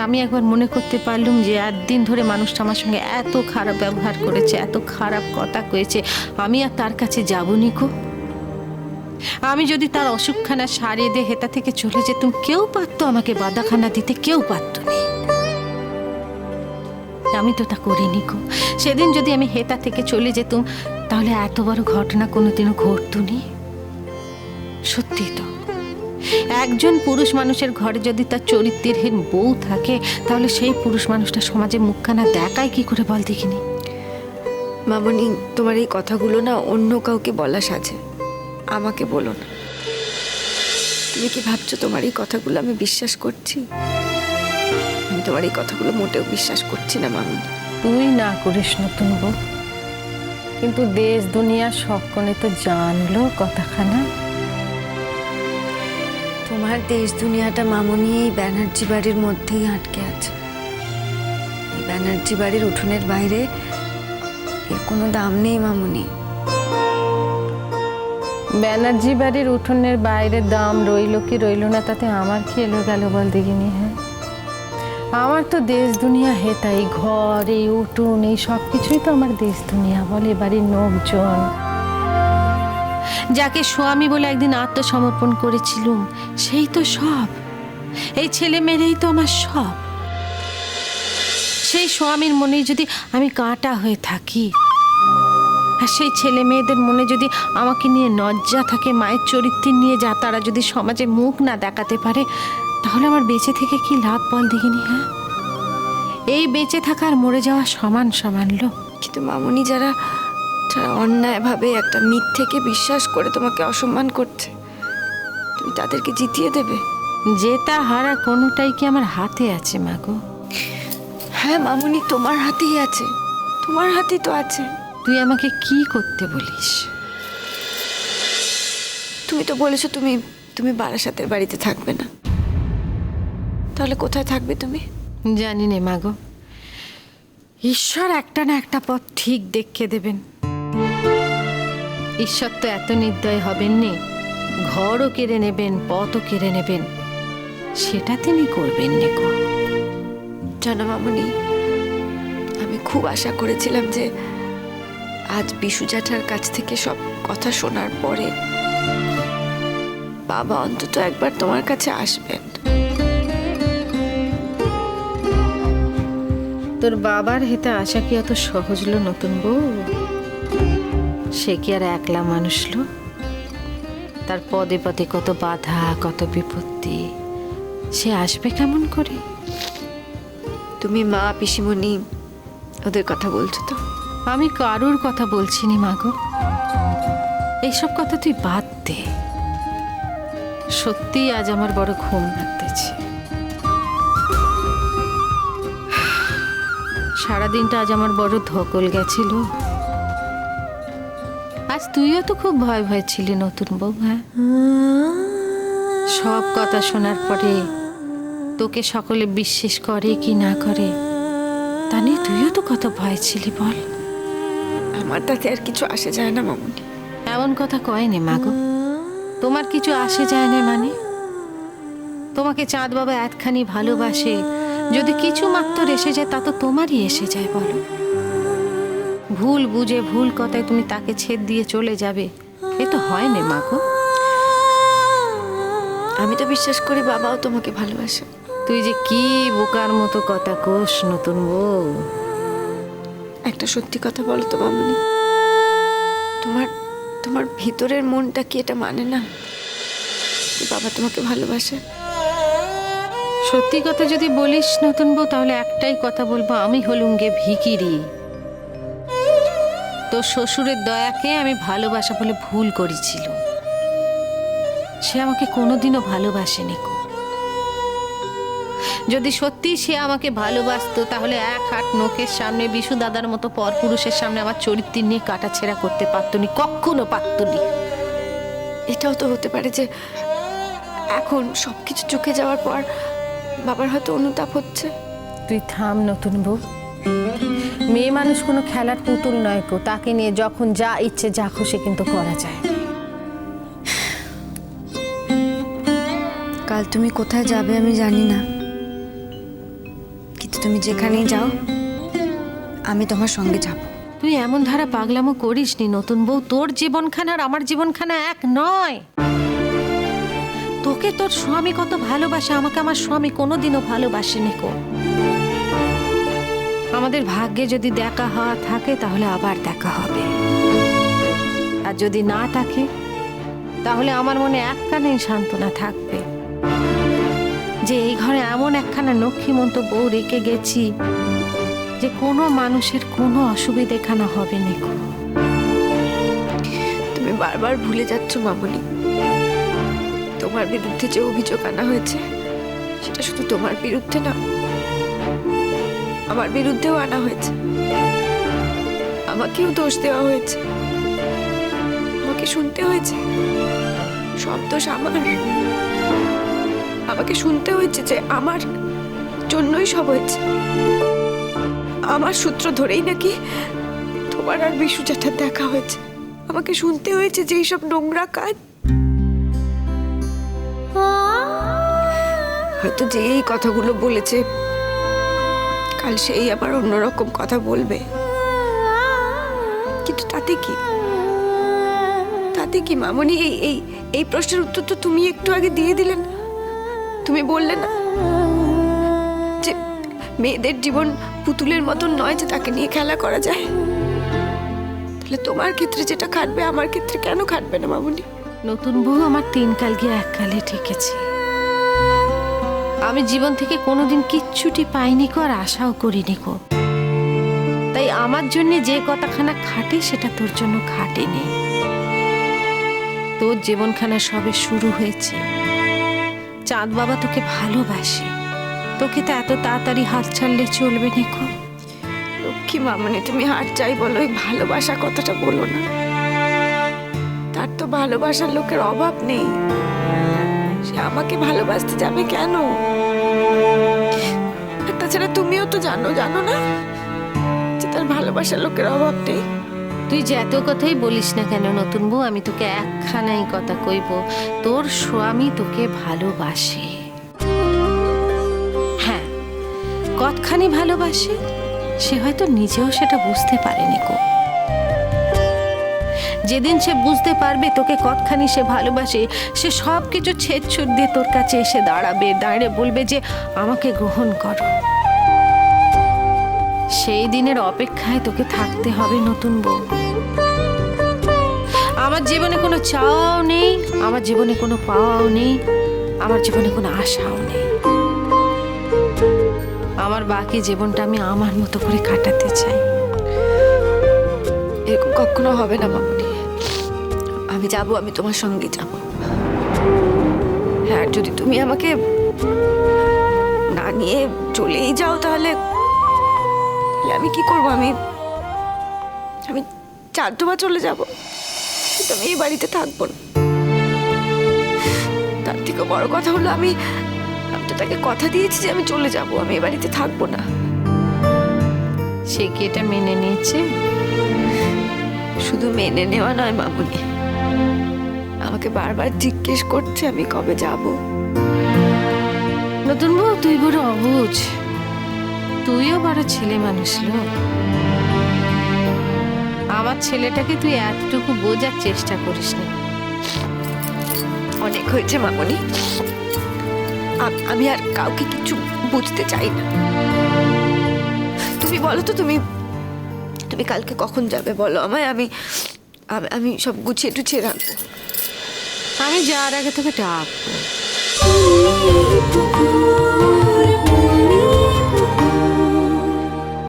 আমি একবার মনে করতে পারলুম যে একদিন ধরে মানুষটা আমার সঙ্গে এত খারাপ ব্যবহার করেছে, এত খারাপ কথা কয়েছে, আমি আর তার কাছে যাবো নিকো? আমি যদি তার অসুখখানা সারিয়ে দিয়ে হেতা থেকে চলে যেতুম, কেউ পারতো আমাকে বাধাখানা দিতে? কেউ পারতো না। আমি তো তা করিনি গো। সেদিন যদি আমি হেতা থেকে চলে যেতুম, তাহলে এত বড় ঘটনা কোনোদিনও ঘটতো নি। সত্যি তো, একজন পুরুষ মানুষের ঘরে যদি তার চরিত্রহীন বউ থাকে, তাহলে সেই পুরুষ মানুষটা সমাজে মুখখানা দেখায় কি করে বল দেখিনি? মামনি, তোমার এই কথাগুলো না অন্য কাউকে বলা সাজে, আমাকে বলো না। তুমি কি ভাবছো তোমার এই কথাগুলো আমি বিশ্বাস করছি? আমি তোমার এই কথাগুলো মোটেও বিশ্বাস করছি না মামনি। তুই না করিস নতুন বউ, কিন্তু দেশ দুনিয়া সকলে তো জানলো কথাখানা। তোমার দেশ দুনিয়াটা মামনি এই ব্যানার্জি বাড়ির মধ্যেই আটকে আছে। এই ব্যানার্জি বাড়ির উঠোনের বাইরে এর কোনো দাম নেই মামনি। ব্যানার্জি বাড়ির উঠোনের বাইরে দাম রইল কি রইল না, তাতে আমার কি এলো গেল বল দেখিনি? হ্যাঁ, আমার তো দেশ দুনিয়া হেতাই, ঘর, এই উঠোন, এই সব কিছুই তো আমার দেশ দুনিয়া বলে। বাড়ির লোকজন, যাকে স্বামী বলে একদিন আত্মসমর্পণ করেছিলুম, সেই তো সব। এই ছেলে মেয়েরাই তো আমার সব। সেই স্বামীর মনে যদি আমি কাঁটা হয়ে থাকি, আর সেই ছেলে মেয়েদের মনে যদি আমাকে নিয়ে লজ্জা থাকে, মায়ের চরিত্র নিয়ে যা তারা যদি সমাজে মুখ না দেখাতে পারে, তাহলে আমার বেঁচে থেকে কি লাভ বল দেখিনি? হ্যাঁ, এই বেঁচে থাকা আর মরে যাওয়া সমান সমান লো। কিন্তু মামনি, যারা অন্যায়ভাবে একটা মিথ্যেকে বিশ্বাস করে তোমাকে অসম্মান করছে, তুমি তাদেরকে জিতিয়ে দেবে? জেতা হারা কোনোটাই কি আমার হাতে আছে মা গো? হ্যাঁ মামনি, তোমার হাতেই আছে, তোমার হাতেই তো আছে। তুই আমাকে কি করতে বলিস? তুমি তো বলেছো তুমি তুমি বারাসাতের বাড়িতে থাকবে না, তাহলে কোথায় থাকবে তুমি? জানি নে মা গো, ঈশ্বর একটা না একটা পথ ঠিক দেখিয়ে দেবেন। ঈশ্বর তো এত নির্দয় হবেন নি, ঘরও কেড়ে নেবেন, পথও কেড়ে নেবেন, সেটা তিনি করবেন নে গো। জানো মামনি, আমি খুব আশা করেছিলাম যে আজ বিশু জ্যাঠার কাছ থেকে সব কথা শোনার পরে বাবা অন্তত একবার তোমার কাছে আসবেন। তোর বাবার হেতে আশা কি অত সহজ লো নতুন বউ? সে কি আর একলা মানুষ লো? তার পদে পদে কত বাধা, কত বিপত্তি, সে আসবে কেমন করে? তুমি মা, পিসিমণি ওদের কথা বলছো তো? আমি কারুর কথা বলছি নি মা গো, এইসব কথা তুই বাদ দে। সত্যি আজ আমার বড় ঘুম লাগতেছে। সারাদিনটা আজ আমার বড় ধকল গেছিল। আজ তুইও তো খুব ভয় ভয় ছিলি নতুন বউ। হ্যাঁ, সব কথা শোনার পরে তোকে সকলে বিশ্বাস করে কি না করে তা নিয়ে তুইও তো কত ভয় ছিলি বল। আমার তাতে আর কিছু আসে যায় না মামনি। এমন কথা কয়নি মা গো, তোমার কিছু আসে যায় না মানে? তোমাকে চাঁদ বাবা একখানি ভালোবাসে, যদি কিছু মাত্র এসে যায় তা তো তোমারই এসে যায় বলো। ভুল বুঝে ভুল কথায় তুমি তাকে ছেদ দিয়ে চলে যাবে, এ তো হয় না মা গো। আমি তো বিশ্বাস করি বাবাও তোমাকে ভালোবাসে। তুই যে কি বোকার মতো কথা কোস নতুন বউ। একটা সত্যি কথা বলো তো মামনি, তোমার তোমার ভিতরের মনটা কি এটা মানে না যে বাবা তোমাকে ভালোবাসে? সত্যি কথা যদি বলিস নতুন বউ, তাহলে একটাই কথা বলবো, আমি হলুম গে ভিখিরি। তোর শ্বশুরের দয়াকে আমি ভালোবাসা বলে ভুল করেছিল। সে আমাকে কোনোদিনও ভালোবাসেনি গো। যদি সত্যি সে আমাকে ভালোবাসতো, তাহলে এক হাত নোকের সামনে বিশু দাদার মতো পরপুরুষের সামনে আমার চরিত্র নিয়ে কাটাছেড়া করতে পারতো নি, কখনো পারতো নি। এটাও তো হতে পারে যে এখন সবকিছু চুকে যাওয়ার পর বাবার হয়তো অনুতাপ হচ্ছে। তুই থাম নতুন বউ। মেয়ে মানুষ কোনো খেলার পুতুল নয় গো, তাকে নিয়ে যখন যা ইচ্ছে যা খুশি কিন্তু করা যায়। কাল তুমি কোথায় যাবে আমি জানি না, কিন্তু তুমি যেখানেই যাও আমি তোমার সঙ্গে যাব। তুই এমন ধারা পাগলামো করিস নি নতুন বউ। তোর জীবনখানা আর আমার জীবনখানা এক নয়। তোকে তোর স্বামী কত ভালোবাসে, আমাকে আমার স্বামী কোনোদিনও ভালোবাসেনি কো। আমাদের ভাগ্যে যদি দেখা হওয়া থাকে তাহলে আবার দেখা হবে, আর যদি না থাকে তাহলে আমার মনে একখানেই সান্ত্বনা থাকবে যে এই ঘরে এমন একখানা লক্ষ্মীমন্ত বউ রেখে গেছি যে কোনো মানুষের কোনো অসুবিধে খানা হবে না গো। তুমি বারবার ভুলে যাচ্ছ মামনি, তোমার বিরুদ্ধে যে অভিযোগ আনা হয়েছে সেটা শুধু তোমার বিরুদ্ধে না, আমার বিরুদ্ধেও আনা হয়েছে। আমাকেও দোষ দেওয়া হয়েছে, আমাকে শুনতে হয়েছে সব দোষ আমার। আমাকে শুনতে হয়েছে যে আমার জন্যই সব হয়েছে, আমার সূত্র ধরেই নাকি তোমার আর বিশু জ্যাঠার দেখা হয়েছে। আমাকে শুনতে হয়েছে যে এইসব নোংরা কাজ। হয়তো যে এই কথাগুলো বলেছে কাল সেই আবার অন্যরকম কথা বলবে, কিন্তু তাতে কি, তাতে কি মামনি? এই এই এই প্রশ্নের উত্তর তো তুমি একটু আগে দিয়ে দিলে না। তুমি বললে না যে মেয়েদের জীবন পুতুলের মতন নয় যে তাকে নিয়ে খেলা করা যায়। তাহলে তোমার ক্ষেত্রে যেটা খাটবে আমার ক্ষেত্রে কেন খাটবে না মামনি? নতুন বউ আমার 3 কাল গিয়ে 1 কালে ঠেকেছে। আমি জীবন থেকে কোনোদিন কিচ্ছুটি পাইনি কো, আর আশাও করিনি কো। তাই আমার জন্য যে কথাখানা খাটে সেটা তোর জন্য খাটেনি। তোর জীবনখানা সবে শুরু হয়েছে। চাঁদ বাবা তোকে ভালোবাসে, তোকে তো এত তাড়াতাড়ি হাত ছাড়লে চলবে না কো। লক্ষ্মী মামনি, তুমি হার চাই বলো, ওই ভালোবাসা কথাটা বলো না। তার তো ভালোবাসার লোকের অভাব নেই, সে আমাকে ভালোবাসতে যাবে কেন? আর তাছাড়া তুমিও তো জানো না যে তার ভালোবাসার লোকের অভাব নেই। তুই যে এত কথাই বলিস না কেন নতুন বউ, আমি তোকে একখানাই কথা কইব, তোর স্বামী তোকে ভালোবাসে। হ্যাঁ, কতখানি ভালোবাসে সে হয়তো নিজেও সেটা বুঝতে পারেনি কো। যেদিন সে বুঝতে পারবে তোকে কতখানি সে ভালোবাসে, সে সব কিছু ছেদছুট দিয়ে তোর কাছে এসে দাঁড়াবে, দাঁড়িয়ে বলবে যে আমাকে গ্রহণ করো। সেই দিনের অপেক্ষায় তোকে থাকতে হবে নতুন বউ। আমার জীবনে কোনো চাওয়াও নেই, আমার জীবনে কোনো পাওয়াও নেই, আমার জীবনে কোনো আশাও নেই। আমার বাকি জীবনটা আমি আমার মতো করে কাটাতে চাই। এরকম কখনো হবে না মামনি। আমি যাব, আমি তোমার সঙ্গে যাব। হ্যাঁ, যদি তুমি আমাকে না নিয়ে চলেই যাও তাহলে আমি কি করবো? আমি চাঁদডোবা চলে যাব, কিন্তু আমি এই বাড়িতে থাকবো না। তার থেকে বড় কথা হলো আমি তো তাকে কথা দিয়েছি যে আমি চলে যাব, আমি এই বাড়িতে থাকবো না। সে কি এটা মেনে নিয়েছে? শুধু মেনে নেওয়া নয় মামুনি, আমাকে বারবার জিজ্ঞেস করছে আমি কবে যাব। নতুন বউ, তুই বড় অবুঝ, তুইও বড় ছেলে মানুষ লোক। আমার ছেলেটাকে তুই এতটুকু বোঝার চেষ্টা করিস না। অনেক হয়েছে মামুনি, আমি আর কাউকে কিছু বুঝতে চাই না। তুমি বলো তো, তুমি কালকে কখন যাবে বলো আমায়, আমি সব গুছিয়ে টুছিয়ে রাখবো। আমি যাওয়ার আগে তোকে ডাকবো।